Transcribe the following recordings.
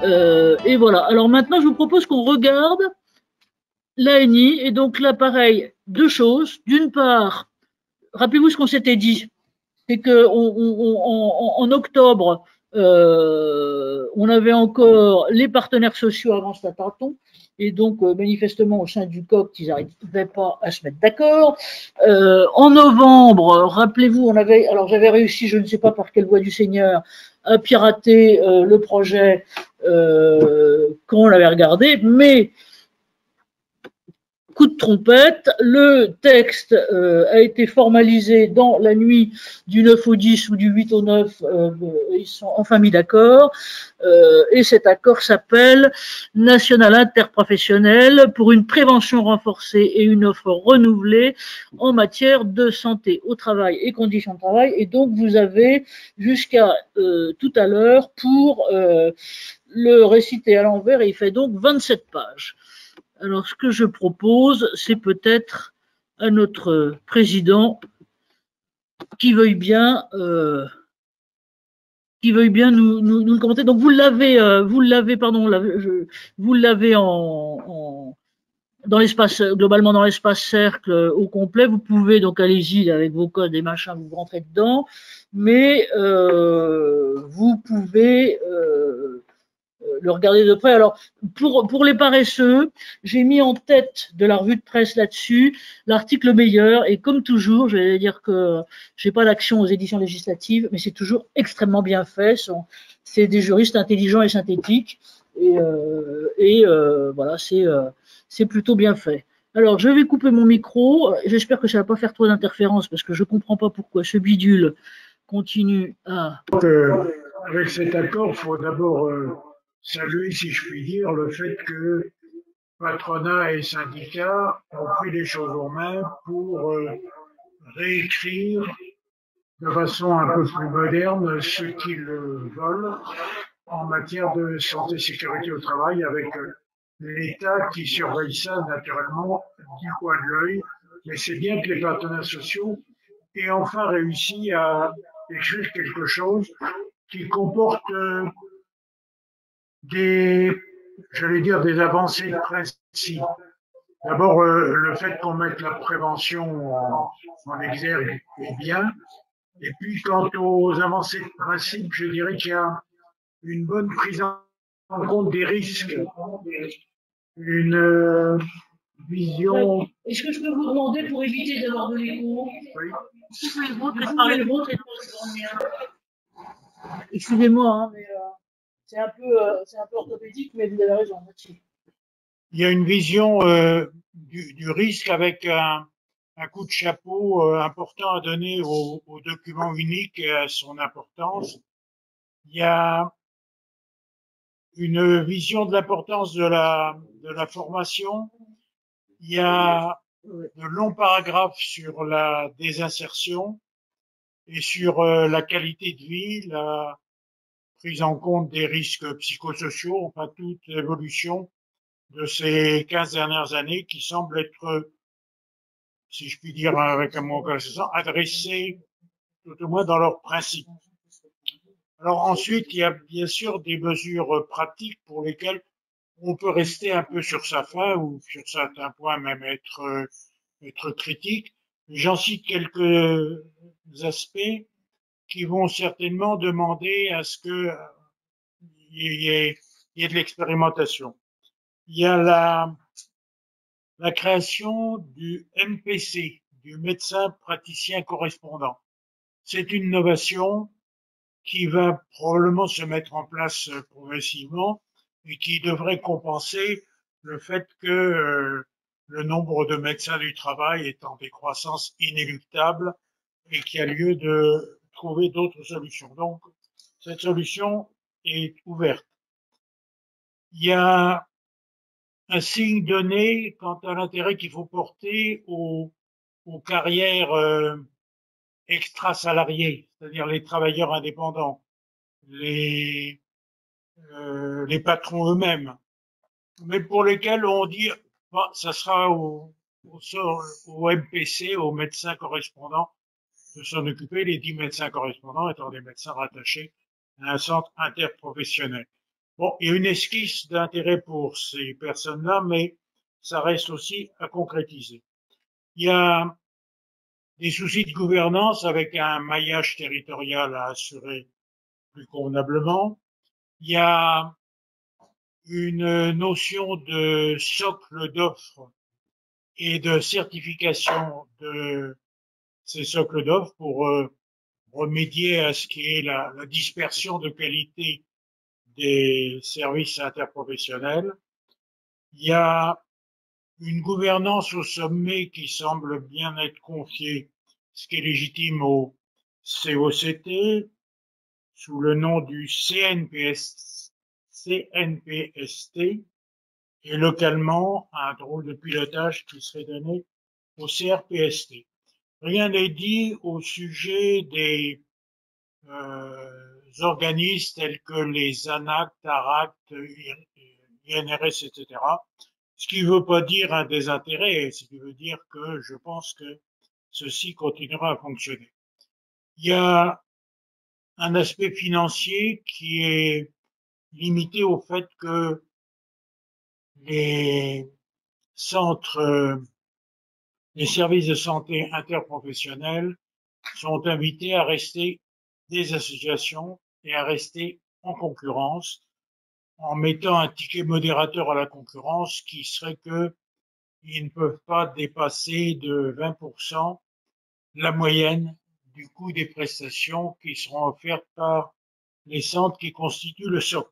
Et voilà. Alors maintenant, je vous propose qu'on regarde l'ANI. Et donc là, pareil, deux choses. D'une part, rappelez-vous ce qu'on s'était dit. C'est qu'en octobre, on avait encore les partenaires sociaux avant Stataton. Et donc, manifestement, au sein du COC, ils n'arrivaient pas à se mettre d'accord. En novembre, rappelez-vous, alors j'avais réussi, je ne sais pas par quelle voie du Seigneur, à pirater le projet quand on l'avait regardé, mais coup de trompette, le texte a été formalisé dans la nuit du 9 au 10 ou du 8 au 9, ils sont enfin mis d'accord, et cet accord s'appelle National interprofessionnel pour une prévention renforcée et une offre renouvelée en matière de santé au travail et conditions de travail, et donc vous avez jusqu'à tout à l'heure pour le réciter à l'envers, et il fait donc 27 pages. Alors, ce que je propose, c'est peut-être à notre président qui veuille bien nous le commenter. Donc, vous l'avez dans l'espace, globalement dans l'espace cercle au complet. Vous pouvez donc allez-y avec vos codes et machins, vous rentrez dedans, mais vous pouvez le regarder de près. Alors, pour les paresseux, j'ai mis en tête de la revue de presse là-dessus l'article meilleur. Et comme toujours, je vais dire que j'ai pas d'action aux éditions législatives, mais c'est toujours extrêmement bien fait. C'est des juristes intelligents et synthétiques. Voilà, c'est plutôt bien fait. Alors, je vais couper mon micro. J'espère que ça va pas faire trop d'interférences parce que je comprends pas pourquoi ce bidule continue à. Avec cet accord, il faut d'abord saluer, si je puis dire, le fait que patronat et syndicats ont pris les choses en main pour réécrire de façon un peu plus moderne ce qu'ils veulent en matière de santé et sécurité au travail, avec l'État qui surveille ça naturellement du coin de l'œil. Mais c'est bien que les partenaires sociaux aient enfin réussi à écrire quelque chose qui comporte des, j'allais dire, des avancées de principe. D'abord, le fait qu'on mette la prévention en exergue est bien. Et puis, quant aux avancées de principe, je dirais qu'il y a une bonne prise en compte des risques, une vision. Est-ce que je peux vous demander pour éviter d'avoir de l'écho? Oui. Excusez-moi, hein, mais c'est un peu orthopédique, mais vous avez raison. Merci. Il y a une vision du risque avec un coup de chapeau important à donner au document unique et à son importance. Il y a une vision de l'importance de la formation. Il y a de longs paragraphes sur la désinsertion et sur la qualité de vie, la prise en compte des risques psychosociaux, enfin toute l'évolution de ces 15 dernières années qui semble être, si je puis dire avec un mot comme ça, adressée tout au moins dans leurs principes. Alors ensuite, il y a bien sûr des mesures pratiques pour lesquelles on peut rester un peu sur sa faim ou sur certains points même être critique. J'en cite quelques aspects qui vont certainement demander à ce que il y ait de l'expérimentation. Il y a la création du MPC, du médecin praticien correspondant. C'est une innovation qui va probablement se mettre en place progressivement et qui devrait compenser le fait que le nombre de médecins du travail est en décroissance inéluctable et qu'il y a lieu de trouver d'autres solutions. Donc, cette solution est ouverte. Il y a un signe donné quant à l'intérêt qu'il faut porter aux carrières extra-salariés, c'est-à-dire les travailleurs indépendants, les patrons eux-mêmes, mais pour lesquels on dit bah, ça sera au MPC, aux médecins correspondants, de s'en occuper, les 10 médecins correspondants étant des médecins rattachés à un centre interprofessionnel. Bon, il y a une esquisse d'intérêt pour ces personnes-là, mais ça reste aussi à concrétiser. Il y a des soucis de gouvernance avec un maillage territorial à assurer plus convenablement. Il y a une notion de socle d'offres et de certification de ces socles d'offres pour remédier à ce qui est la dispersion de qualité des services interprofessionnels. Il y a une gouvernance au sommet qui semble bien être confiée, ce qui est légitime au COCT, sous le nom du CNPST, et localement un rôle de pilotage qui serait donné au CRPST. Rien n'est dit au sujet des organismes tels que les ANAC, TARAC, INRS, etc. Ce qui ne veut pas dire un désintérêt, ce qui veut dire que je pense que ceci continuera à fonctionner. Il y a un aspect financier qui est limité au fait que les centres, les services de santé interprofessionnels sont invités à rester des associations et à rester en concurrence en mettant un ticket modérateur à la concurrence qui serait que ils ne peuvent pas dépasser de 20% la moyenne du coût des prestations qui seront offertes par les centres qui constituent le socle.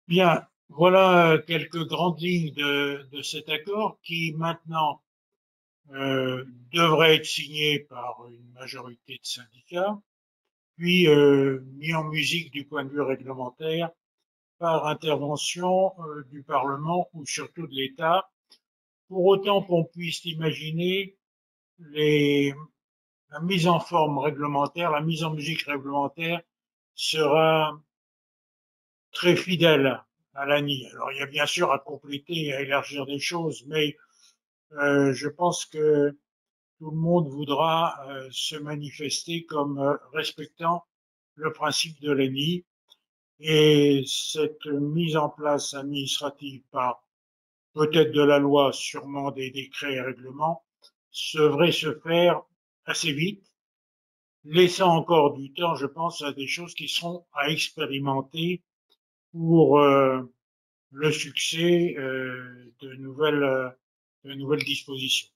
Bien, voilà quelques grandes lignes de cet accord qui maintenant devrait être signé par une majorité de syndicats, puis mis en musique du point de vue réglementaire par intervention du Parlement ou surtout de l'État, pour autant qu'on puisse imaginer la mise en forme réglementaire, la mise en musique réglementaire sera très fidèle à l'ANI. Alors il y a bien sûr à compléter et à élargir des choses, mais je pense que tout le monde voudra se manifester comme respectant le principe de l'ANI. Et cette mise en place administrative par peut-être de la loi, sûrement des décrets et règlements, devrait se faire assez vite, laissant encore du temps, je pense, à des choses qui seront à expérimenter pour le succès de nouvelles dispositions.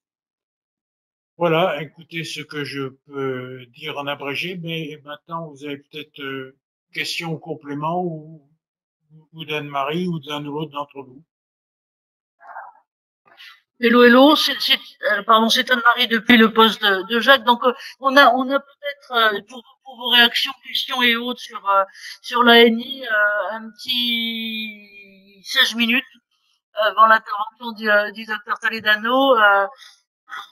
Voilà, écoutez ce que je peux dire en abrégé, mais maintenant vous avez peut-être questions ou compléments ou d'Anne-Marie ou d'un ou l'autre d'entre vous. Hello, hello, pardon, c'est Anne-Marie depuis le poste de Jacques. Donc, on a peut-être pour vos réactions, questions et autres sur l'ANI, un petit 16 minutes avant l'intervention du docteur Toledano.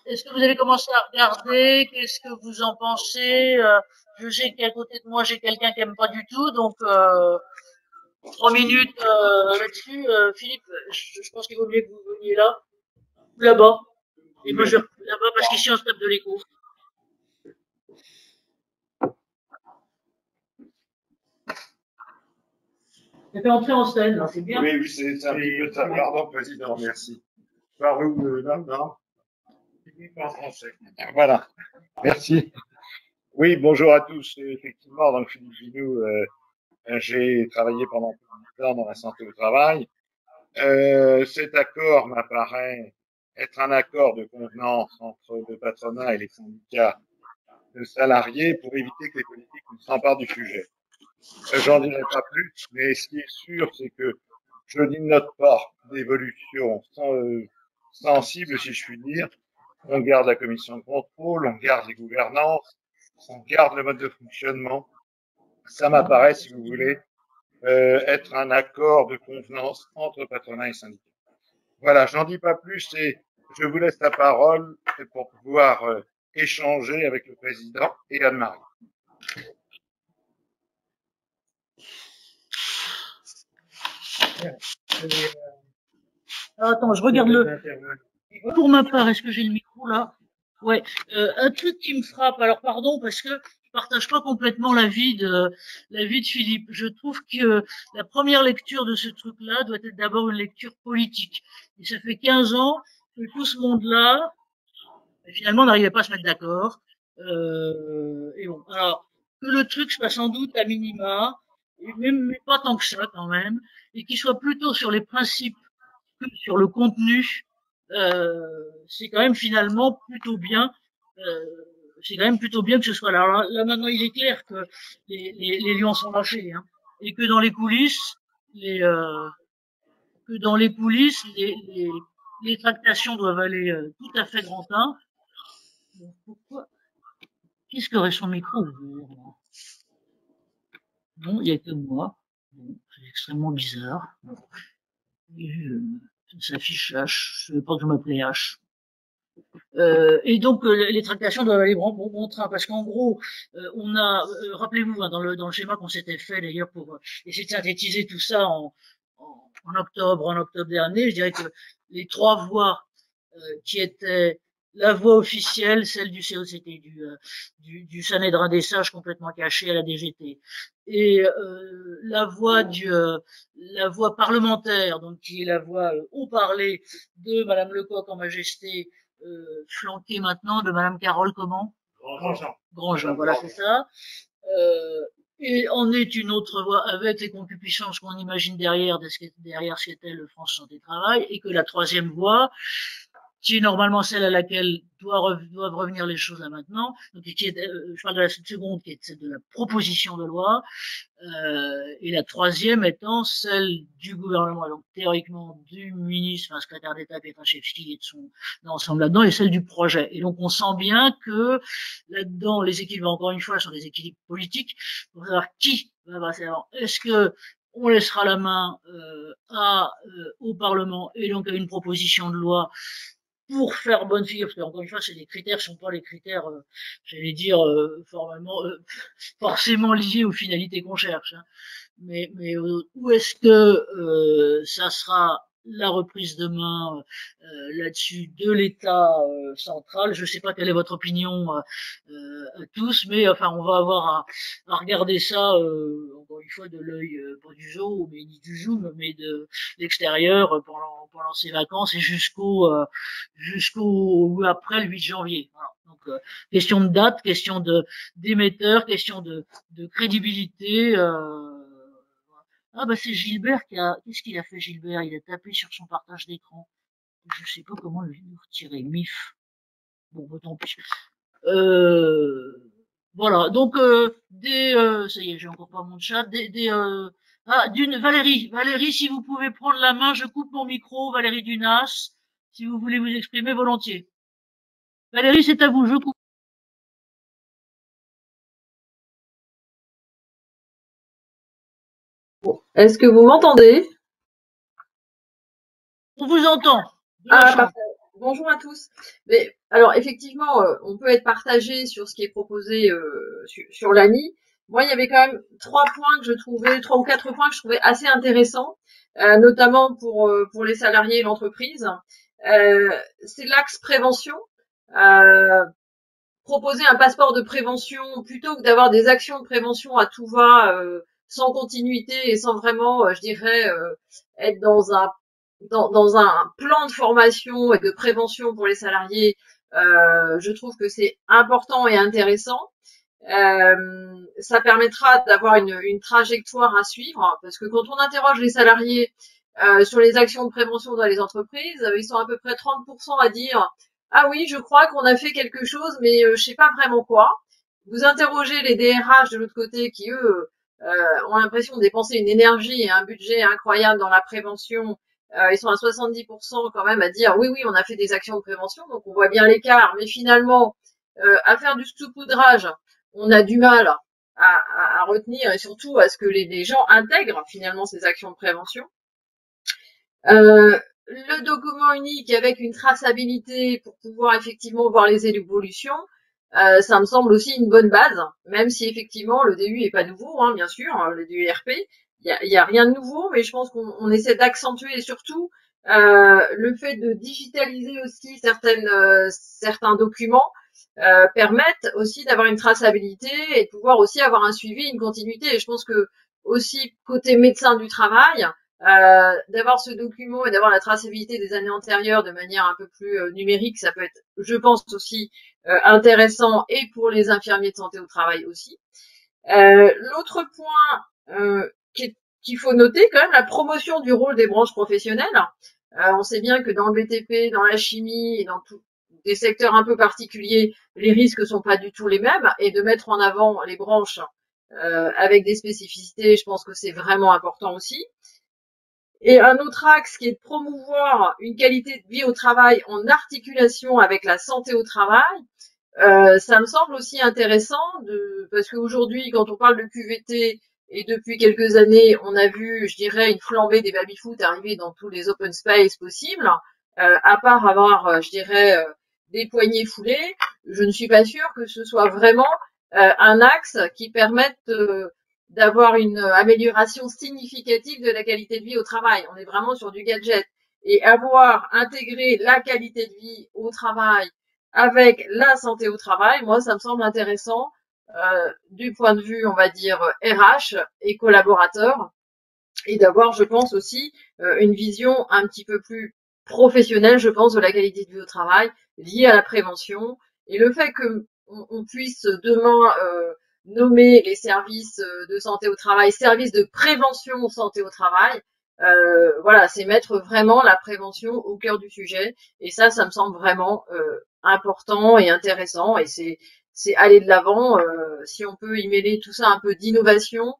Est-ce que vous avez commencé à regarder? Qu'est-ce que vous en pensez? Je sais qu'à côté de moi, j'ai quelqu'un qui aime pas du tout, donc 3 minutes là-dessus. Philippe, je pense qu'il vaut mieux que vous veniez là ou là-bas. Et moi, je là-bas parce qu'ici, on se tape de l'écho. C'était entré en scène, là, c'est bien. Oui, oui, c'est un petit peu ça. Pardon, président, merci. Par où, là, non? En français. Voilà. Merci. Oui, bonjour à tous. Effectivement, donc Philippe Ginoux, j'ai travaillé pendant plus de 10 ans dans la santé au travail. Cet accord m'apparaît être un accord de convenance entre le patronat et les syndicats de salariés pour éviter que les politiques ne s'emparent du sujet. J'en dirai pas plus, mais ce qui est sûr, c'est que je n'y note pas d'évolution sensible, si je puis dire. On garde la commission de contrôle, on garde les gouvernances, on garde le mode de fonctionnement. Ça m'apparaît, si vous voulez, être un accord de convenance entre patronat et syndicat. Voilà, j'en dis pas plus et je vous laisse la parole pour pouvoir échanger avec le président et Anne-Marie. Alors, attends, je regarde Pour ma part, est-ce que j'ai le micro là? Ouais. Un truc qui me frappe, alors pardon, parce que partage pas complètement l'avis de Philippe. Je trouve que la première lecture de ce truc-là doit être d'abord une lecture politique. Et ça fait 15 ans que tout ce monde-là, finalement, n'arrivait pas à se mettre d'accord. Et bon, alors que le truc soit sans doute à minima, et même mais pas tant que ça quand même, et qu'il soit plutôt sur les principes que sur le contenu, c'est quand même finalement plutôt bien. Euh, c'est quand même plutôt bien que ce soit là. Alors là maintenant, il est clair que les lions sont lâchés, hein, et que dans les coulisses, les les tractations doivent aller tout à fait grand train. Pourquoi Qu'est-ce qu'aurait son micro ouvert là? Non, il n'y a que moi. Bon, c'est extrêmement bizarre. Ça s'affiche H. Je ne savais pas que je m'appelais H. Et donc les tractations doivent aller bon train parce qu'en gros on a rappelez-vous hein, dans le schéma qu'on s'était fait d'ailleurs pour essayer de synthétiser tout ça en octobre dernier, je dirais que les trois voies qui étaient la voie officielle, celle du COCT, du Sanhédrin des Sages complètement caché à la DGT, et la voie parlementaire, donc qui est la voie haut parlé de Madame Lecoq en Majesté, flanquée maintenant de Madame Carole comment Grandjean, voilà c'est ça. Et en est une autre voie avec les concupiscences qu'on imagine derrière ce qu'était le France Santé Travail, et que la troisième voie, qui est normalement celle à laquelle doivent revenir les choses là maintenant, donc qui est, je parle de la seconde, qui est celle de la proposition de loi, et la troisième étant celle du gouvernement, donc théoriquement du ministre, secrétaire d'État Pietraszewski et de son ensemble là-dedans, et celle du projet. Et donc on sent bien que là-dedans, les équilibres, encore une fois, sont des équilibres politiques, pour savoir qui va passer avant. Est-ce que on laissera la main au Parlement et donc à une proposition de loi pour faire bonne figure, parce qu'encore une fois, les critères sont pas les critères, j'allais dire, forcément liés aux finalités qu'on cherche. Hein. Mais où est-ce que ça sera la reprise de main là-dessus de l'État central? Je ne sais pas quelle est votre opinion à tous, mais enfin, on va avoir à regarder ça encore une fois de l'œil pas du zoo, mais ni du zoom, mais de l'extérieur pendant ces vacances et jusqu'au après le 8 janvier. Voilà. Donc question de date, question d'émetteur, question de crédibilité. Ah bah c'est Gilbert qu'est-ce qu'il a fait Gilbert? Il a tapé sur son partage d'écran. Je sais pas comment le retirer. MIF. Bon, tant pis. Voilà. Donc ça y est, j'ai encore pas mon chat. Valérie, si vous pouvez prendre la main, je coupe mon micro. Valérie Dunas, si vous voulez vous exprimer volontiers. Valérie, c'est à vous. Je coupe. Est-ce que vous m'entendez? On vous entend. Parfait. Bonjour à tous. Mais alors effectivement, on peut être partagé sur ce qui est proposé sur l'ANI. Moi, il y avait quand même trois ou quatre points que je trouvais assez intéressants, notamment pour les salariés et l'entreprise. C'est l'axe prévention. Proposer un passeport de prévention plutôt que d'avoir des actions de prévention à tout va, sans continuité et sans vraiment, je dirais, être dans un plan de formation et de prévention pour les salariés. Je trouve que c'est important et intéressant. Ça permettra d'avoir une trajectoire à suivre, parce que quand on interroge les salariés sur les actions de prévention dans les entreprises, ils sont à peu près 30% à dire ah oui, je crois qu'on a fait quelque chose, mais je sais pas vraiment quoi. Vous interrogez les DRH de l'autre côté qui, eux, ont l'impression de dépenser une énergie et un budget incroyable dans la prévention. Ils sont à 70% quand même à dire oui, on a fait des actions de prévention, donc on voit bien l'écart. Mais finalement, à faire du saupoudrage, on a du mal à retenir et surtout à ce que les gens intègrent finalement ces actions de prévention. Le document unique avec une traçabilité pour pouvoir effectivement voir les évolutions, ça me semble aussi une bonne base, même si effectivement le DU est pas nouveau, hein, bien sûr, le DURP, il y a rien de nouveau, mais je pense qu'on essaie d'accentuer et surtout le fait de digitaliser aussi certains documents, permettent aussi d'avoir une traçabilité et de pouvoir aussi avoir un suivi, une continuité. Et je pense que aussi côté médecin du travail, d'avoir ce document et d'avoir la traçabilité des années antérieures de manière un peu plus numérique, ça peut être, je pense aussi intéressant, et pour les infirmiers de santé au travail aussi. L'autre point qu'il faut noter quand même, la promotion du rôle des branches professionnelles. On sait bien que dans le BTP, dans la chimie et dans tous des secteurs un peu particuliers, les risques sont pas du tout les mêmes, et de mettre en avant les branches avec des spécificités, je pense que c'est vraiment important aussi. Et un autre axe qui est de promouvoir une qualité de vie au travail en articulation avec la santé au travail. Ça me semble aussi intéressant parce qu'aujourd'hui, quand on parle de QVT, et depuis quelques années, on a vu, je dirais, une flambée des baby-foot arriver dans tous les open space possibles, à part avoir, je dirais, des poignées foulées, je ne suis pas sûre que ce soit vraiment un axe qui permette d'avoir une amélioration significative de la qualité de vie au travail. On est vraiment sur du gadget. Et avoir intégré la qualité de vie au travail avec la santé au travail, moi, ça me semble intéressant du point de vue, on va dire, RH et collaborateur, et d'avoir, je pense aussi, une vision un petit peu plus professionnelle, je pense, de la qualité de vie au travail, liée à la prévention, et le fait que on puisse demain nommer les services de santé au travail, services de prévention santé au travail. Voilà, c'est mettre vraiment la prévention au cœur du sujet, et ça me semble vraiment important et intéressant, et c'est aller de l'avant. Si on peut y mêler tout ça un peu d'innovation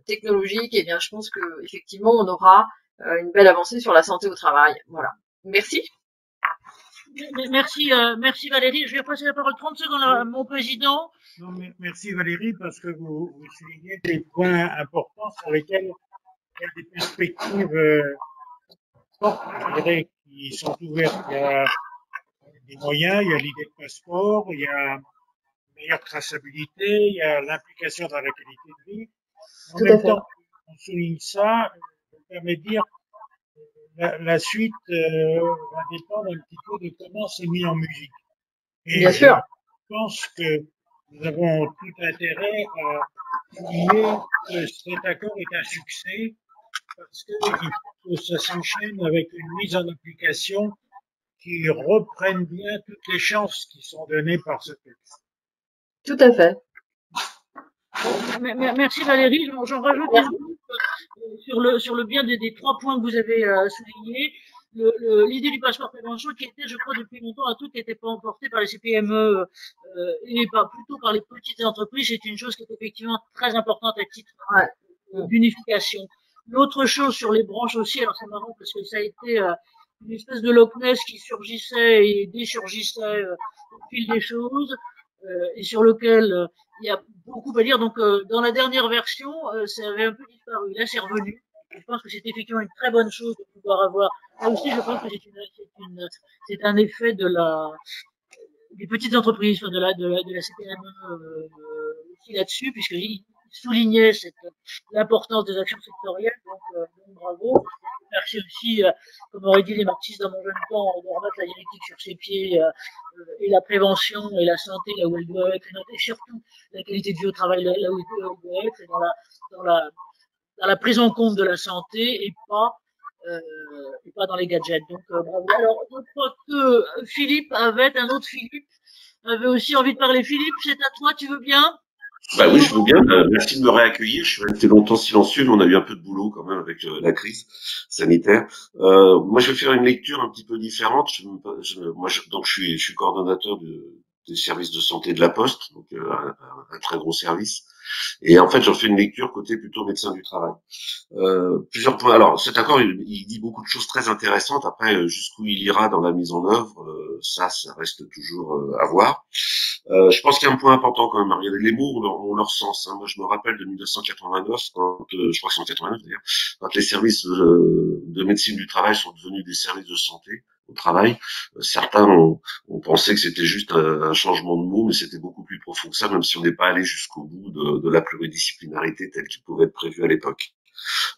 technologique, eh bien je pense que effectivement on aura une belle avancée sur la santé au travail. Voilà. Merci. Merci Valérie. Je vais passer la parole 30 secondes à mon président. Non, mais merci Valérie, parce que vous soulignez des points importants sur lesquels il y a des perspectives fortes, je dirais, qui sont ouvertes. Il y a des moyens, il y a l'idée de passeport, il y a une meilleure traçabilité, il y a l'implication dans la qualité de vie. En même temps, on souligne ça, ça permet de dire la suite va dépendre un petit peu de comment c'est mis en musique. Et bien sûr. Je pense que nous avons tout intérêt à souligner que cet accord est un succès, parce qu'il faut que ça s'enchaîne avec une mise en application qui reprenne bien toutes les chances qui sont données par ce texte. Tout à fait. Merci Valérie. J'en rajoute sur le bien des 3 points que vous avez soulignés. L'idée du passeport prévention, qui était, je crois, depuis longtemps un truc qui n'était pas emporté par les CPME et plutôt par les petites entreprises, c'est une chose qui est effectivement très importante à titre d'unification. L'autre chose sur les branches aussi, alors c'est marrant parce que ça a été une espèce de Loch Ness qui surgissait et désurgissait au fil des choses, et sur lequel il y a beaucoup à dire. Donc dans la dernière version, ça avait un peu disparu. Là, c'est revenu. Je pense que c'est effectivement une très bonne chose de pouvoir avoir. Là aussi, je pense que c'est un effet des petites entreprises, de la CPME aussi là-dessus, puisqu'il soulignait l'importance des actions sectorielles. Donc bravo. Merci aussi, comme aurait dit les marxistes dans mon jeune temps, de remettre la dialectique sur ses pieds, et la prévention et la santé là où elle doit être, et surtout la qualité de vie au travail là où elle doit être, et dans la prise en compte de la santé, et pas dans les gadgets. Donc bravo. Alors je crois que un autre Philippe avait aussi envie de parler. Philippe, c'est à toi, tu veux bien? Bah oui, je veux bien. Merci de me réaccueillir. Je suis resté longtemps silencieux, mais on a eu un peu de boulot quand même avec la crise sanitaire. Moi, je vais faire une lecture un petit peu différente. Donc, je suis coordonnateur des services de santé de la Poste, donc un très gros service. Et en fait, j'en fais une lecture côté plutôt médecin du travail. Plusieurs points. Alors, cet accord, il dit beaucoup de choses très intéressantes. Après, jusqu'où il ira dans la mise en œuvre, ça reste toujours à voir. Je pense qu'il y a un point important quand même. Les mots ont leur sens. Hein. Moi, je me rappelle de 1989, quand, je crois que c'est en 89 d'ailleurs, quand les services de médecine du travail sont devenus des services de santé au travail. Certains ont pensé que c'était juste un changement de mot, mais c'était beaucoup plus profond que ça, même si on n'est pas allé jusqu'au bout de la pluridisciplinarité telle qu'il pouvait être prévue à l'époque.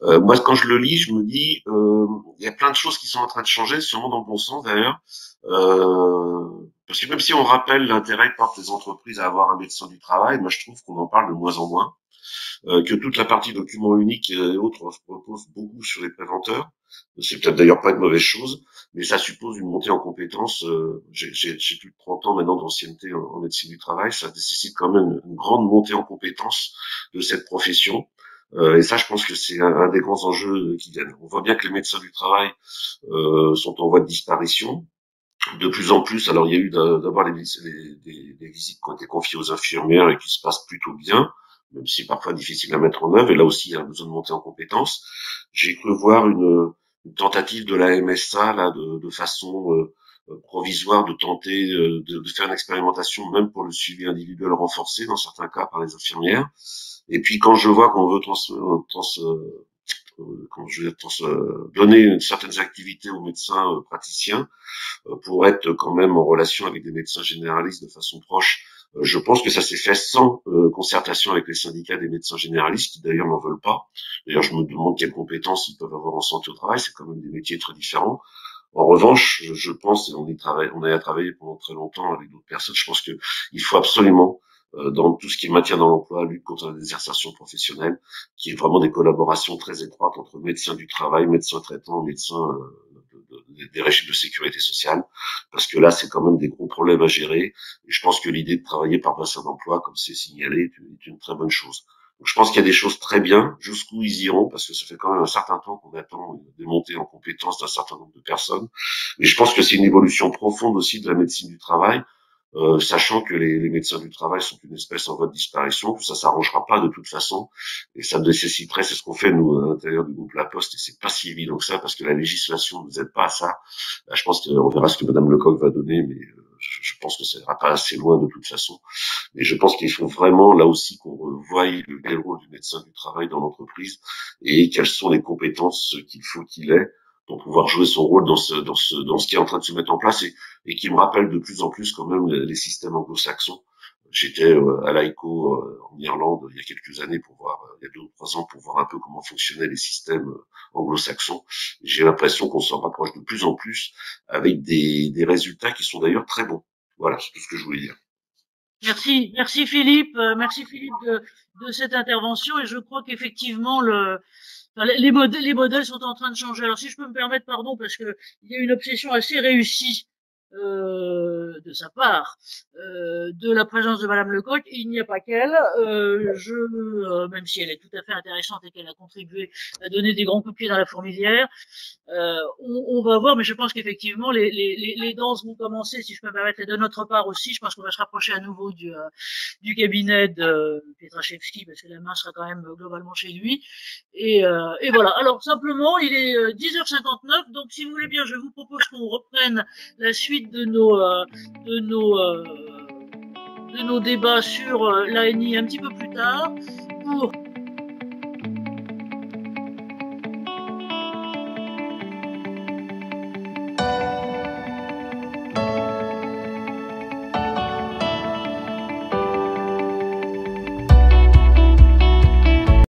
Moi, quand je le lis, je me dis, il y a plein de choses qui sont en train de changer, sûrement dans le bon sens d'ailleurs. Parce que même si on rappelle l'intérêt que portent les entreprises à avoir un médecin du travail, moi je trouve qu'on en parle de moins en moins, que toute la partie documents uniques et autres repose beaucoup sur les préventeurs. C'est peut-être d'ailleurs pas une mauvaise chose, mais ça suppose une montée en compétences. J'ai plus de 30 ans maintenant d'ancienneté en médecine du travail, ça nécessite quand même une grande montée en compétences de cette profession. Et ça, je pense que c'est un des grands enjeux qui viennent. On voit bien que les médecins du travail sont en voie de disparition. De plus en plus, alors il y a eu d'abord des visites qui ont été confiées aux infirmières et qui se passent plutôt bien, même si parfois difficile à mettre en œuvre, et là aussi il y a besoin de monter en compétences. J'ai cru voir une tentative de la MSA là, de façon provisoire de tenter de faire une expérimentation même pour le suivi individuel renforcé dans certains cas par les infirmières. Et puis quand je vois qu'on veut donner certaines activités aux médecins praticiens, pour être quand même en relation avec des médecins généralistes de façon proche. Je pense que ça s'est fait sans concertation avec les syndicats des médecins généralistes, qui d'ailleurs n'en veulent pas. D'ailleurs, je me demande quelles compétences ils peuvent avoir en santé au travail, c'est quand même des métiers très différents. En revanche, je pense, et on a travaillé pendant très longtemps avec d'autres personnes, je pense que il faut absolument, dans tout ce qui est maintien dans l'emploi, lutte contre la désinsertion professionnelle, qui est vraiment des collaborations très étroites entre médecins du travail, médecins traitants, médecins des régimes de sécurité sociale, parce que là, c'est quand même des gros problèmes à gérer. Et je pense que l'idée de travailler par bassin d'emploi, comme c'est signalé, est une très bonne chose. Donc, je pense qu'il y a des choses très bien. Jusqu'où ils iront, parce que ça fait quand même un certain temps qu'on attend des montées en compétences d'un certain nombre de personnes. Mais je pense que c'est une évolution profonde aussi de la médecine du travail, sachant que les médecins du travail sont une espèce en voie de disparition, que ça s'arrangera pas de toute façon, et ça nécessiterait, c'est ce qu'on fait nous à l'intérieur du groupe La Poste, et c'est pas si évident que ça, parce que la législation ne nous aide pas à ça. Là, je pense qu'on verra ce que Madame Lecoq va donner, mais je pense que ça ira pas assez loin de toute façon. Mais je pense qu'il faut vraiment, là aussi, qu'on revoie le rôle du médecin du travail dans l'entreprise, et quelles sont les compétences qu'il faut qu'il ait pour pouvoir jouer son rôle dans ce qui est en train de se mettre en place, et qui me rappelle de plus en plus quand même les systèmes anglo-saxons. J'étais à l'AICO en Irlande il y a quelques années pour voir, il y a 2 ou 3 ans, pour voir un peu comment fonctionnaient les systèmes anglo-saxons. J'ai l'impression qu'on s'en rapproche de plus en plus avec des résultats qui sont d'ailleurs très bons. Voilà, c'est tout ce que je voulais dire. Merci Philippe, de cette intervention, et je crois qu'effectivement les modèles sont en train de changer. Alors si je peux me permettre, pardon, parce que il y a une obsession assez réussie de sa part de la présence de Madame Lecoq. Il n'y a pas qu'elle. Même si elle est tout à fait intéressante et qu'elle a contribué à donner des grands coups de pied dans la fourmilière, on va voir, mais je pense qu'effectivement les danses vont commencer, si je peux me permettre, et de notre part aussi. Je pense qu'on va se rapprocher à nouveau du cabinet de Pietraszewski, parce que la main sera quand même globalement chez lui. Et voilà. Alors simplement, il est 10h59, donc si vous voulez bien, je vous propose qu'on reprenne la suite de nos débats sur l'ANI un petit peu plus tard, pour